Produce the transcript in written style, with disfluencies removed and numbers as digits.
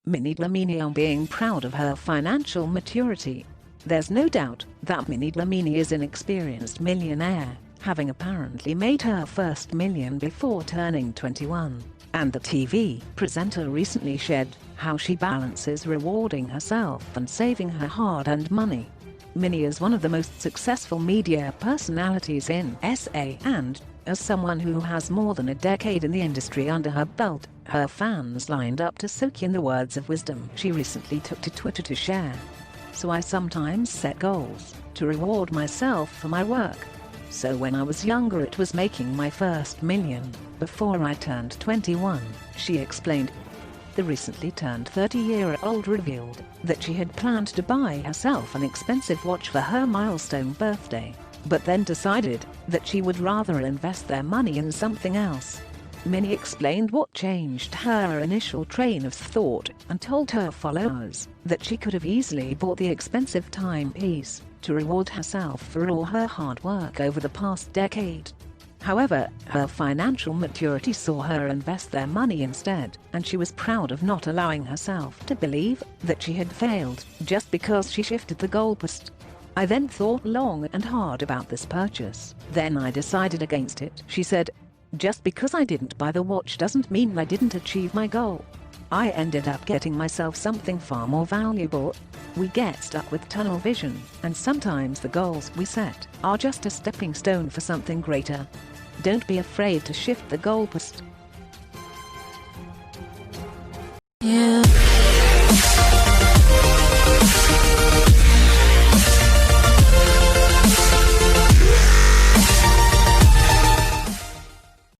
Minnie Dlamini on being proud of her financial maturity. There's no doubt that Minnie Dlamini is an experienced millionaire, having apparently made her first million before turning 21. And the TV presenter recently shared how she balances rewarding herself and saving her hard-earned money. Minnie is one of the most successful media personalities in SA, and as someone who has more than a decade in the industry under her belt, her fans lined up to soak in the words of wisdom she recently took to Twitter to share. So I sometimes set goals to reward myself for my work. So when I was younger it was making my first million before I turned 21, she explained. The recently turned 30-year-old revealed that she had planned to buy herself an expensive watch for her milestone birthday, but then decided that she would rather invest their money in something else. Minnie explained what changed her initial train of thought and told her followers that she could have easily bought the expensive timepiece to reward herself for all her hard work over the past decade. However, her financial maturity saw her invest their money instead, and she was proud of not allowing herself to believe that she had failed just because she shifted the goalpost. I then thought long and hard about this purchase. Then I decided against it, she said. Just because I didn't buy the watch doesn't mean I didn't achieve my goal. I ended up getting myself something far more valuable. We get stuck with tunnel vision, and sometimes the goals we set are just a stepping stone for something greater. Don't be afraid to shift the goalpost. Yeah.